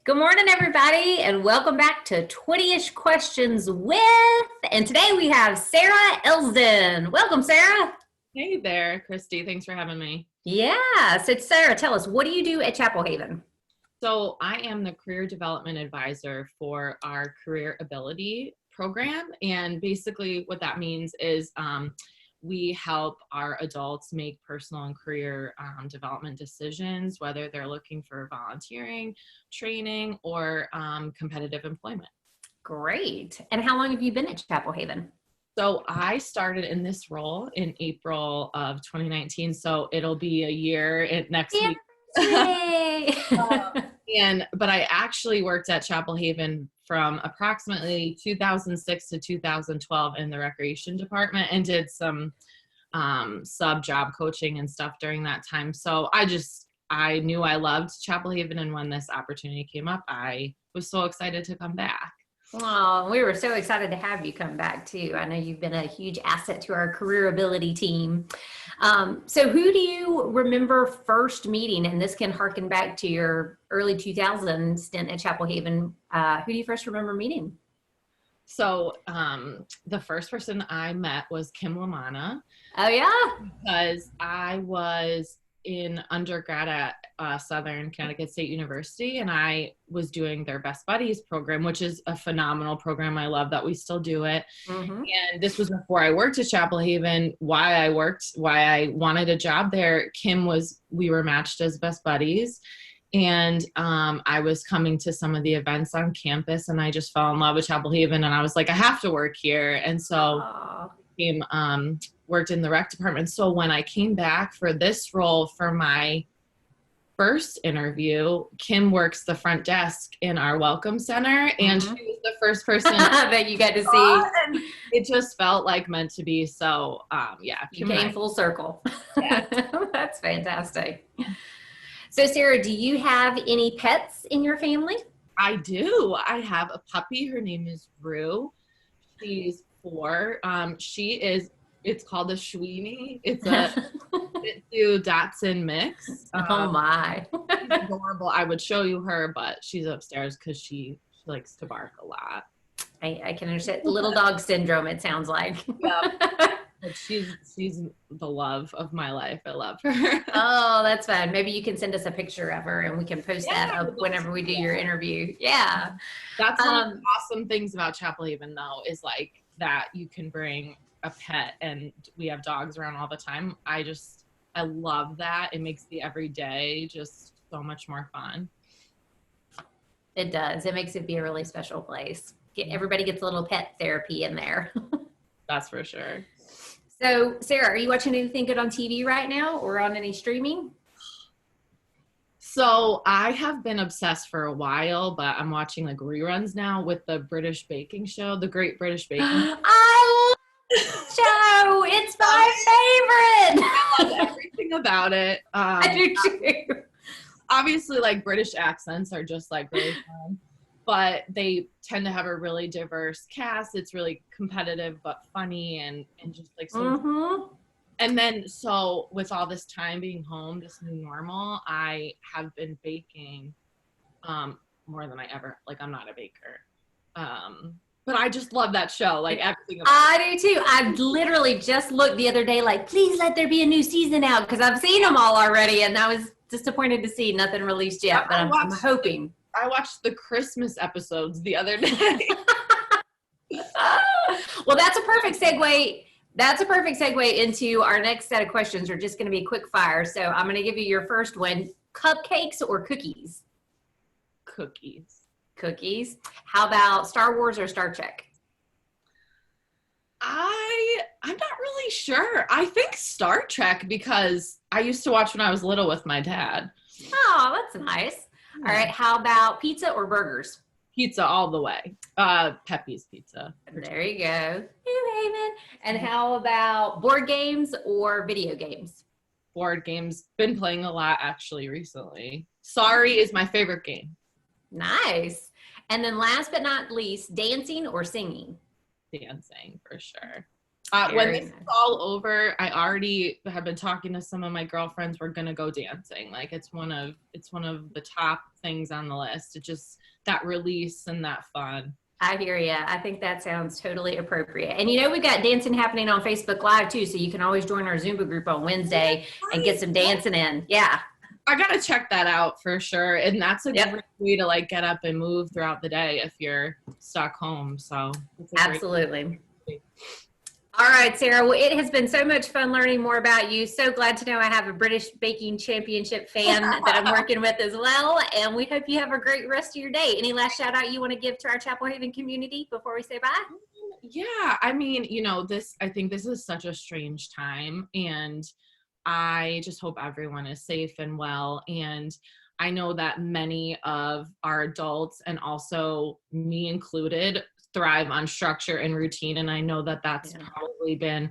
Good morning, everybody, and welcome back to 20-ish Questions with, and today we have Sarah Elsdon. Welcome, Sarah. Hey there, Christy. Thanks for having me. Yeah, so Sarah, tell us, what do you do at Chapel Haven? So I am the career development advisor for our CareerAbility program. And basically what that means is we help our adults make personal and career development decisions, whether they're looking for volunteering, training, or competitive employment. Great. And how long have you been at Chapel Haven? So I started in this role in April of 2019. So it'll be a year next week. Yay! But I actually worked at Chapel Haven from approximately 2006 to 2012 in the recreation department and did some sub job coaching and stuff during that time. So I knew I loved Chapel Haven, and when this opportunity came up, I was so excited to come back. Oh, we were so excited to have you come back too. I know you've been a huge asset to our CareerAbility team. So who do you remember first meeting? And this can harken back to your early 2000s stint at Chapel Haven. Who do you first remember meeting? So the first person I met was Kim Lamana. Oh, yeah? Because I was in undergrad at Southern Connecticut State University, and I was doing their Best Buddies program, which is a phenomenal program. I love that we still do it. Mm-hmm. And this was before I worked at Chapel Haven. Why I wanted a job there, we were matched as Best Buddies. And I was coming to some of the events on campus, and I just fell in love with Chapel Haven, and I was like, I have to work here. And so worked in the rec department. So when I came back for this role for my first interview, Kim works the front desk in our welcome center, and she was the first person that you got to see. And it just felt like meant to be. So yeah, you came full circle. Yeah. That's fantastic. So Sarah, do you have any pets in your family? I do. I have a puppy. Her name is Rue. She's 4. It's called a Schweenie. It's a Shih Tzu Dachshund mix. Oh my. She's adorable. I would show you her, but she's upstairs because she likes to bark a lot. I can understand. Little dog syndrome, it sounds like. Yeah. But she's the love of my life. I love her. Oh, that's fun. Maybe you can send us a picture of her and we can post that up whenever we do your interview. Yeah. That's one of the awesome things about Chapel Haven, though, is like that you can bring a pet, and we have dogs around all the time. I love that. It makes the everyday just so much more fun. It does. It makes it be a really special place. Everybody gets a little pet therapy in there. That's for sure. So, Sarah, are you watching anything good on TV right now or on any streaming? So I have been obsessed for a while, but I'm watching like reruns now with the British baking show, The Great British Baking. I love the show. It's my favorite. I love everything about it. I do too. Obviously, like British accents are just like really fun, but they tend to have a really diverse cast. It's really competitive but funny and just like so. Mm-hmm. And then so with all this time being home, this new normal, I have been baking more than I ever, like I'm not a baker. But I just love that show, like everything about I do too. I literally just looked the other day like, please let there be a new season out, because I've seen them all already and I was disappointed to see nothing released yet, but I'm hoping. I watched the Christmas episodes the other day. Well, that's a perfect segue. That's a perfect segue into our next set of questions. Are just going to be quick fire. So I'm going to give you your first one. Cupcakes or cookies? Cookies. Cookies. How about Star Wars or Star Trek? I'm not really sure. I think Star Trek, because I used to watch when I was little with my dad. Oh, that's nice. Yeah. All right. How about pizza or burgers? Pizza all the way. Pepe's Pizza. There you go. New Haven. And how about board games or video games? Board games. Been playing a lot actually recently. Sorry is my favorite game. Nice. And then last but not least, dancing or singing? Dancing for sure. When Very this is nice. all over, I already have been talking to some of my girlfriends. We're gonna go dancing. Like it's one of the top things on the list. It just that release and that fun. I hear you. I think that sounds totally appropriate. And you know, we've got dancing happening on Facebook Live too, so you can always join our Zumba group on Wednesday and get some dancing in. Yeah. I gotta check that out for sure. And that's a Yep. great way to like get up and move throughout the day if you're stuck home. So it's a Absolutely. great. All right, Sarah. Well, it has been so much fun learning more about you. So glad to know I have a British Baking Championship fan that I'm working with as well. And we hope you have a great rest of your day. Any last shout out you want to give to our Chapel Haven community before we say bye? Yeah, I mean, I think this is such a strange time, and I just hope everyone is safe and well. And I know that many of our adults, and also me included, thrive on structure and routine. And I know that that's probably been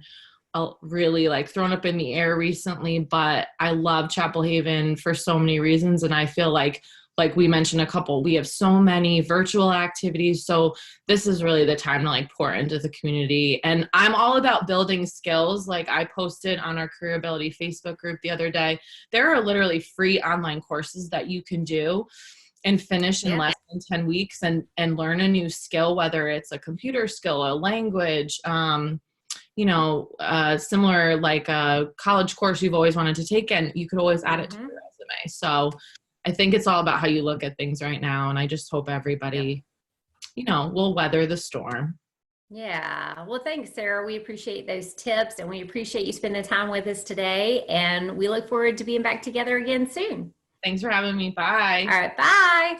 really like thrown up in the air recently, but I love Chapel Haven for so many reasons. And I feel like we mentioned a couple, we have so many virtual activities. So this is really the time to like pour into the community. And I'm all about building skills. Like I posted on our CareerAbility Facebook group the other day, there are literally free online courses that you can do and finish in less than 10 weeks and learn a new skill, whether it's a computer skill, a language, similar like a college course you've always wanted to take, and you could always add it to your resume. So I think it's all about how you look at things right now. And I just hope everybody, will weather the storm. Yeah. Well, thanks, Sarah. We appreciate those tips and we appreciate you spending time with us today. And we look forward to being back together again soon. Thanks for having me. Bye. All right. Bye.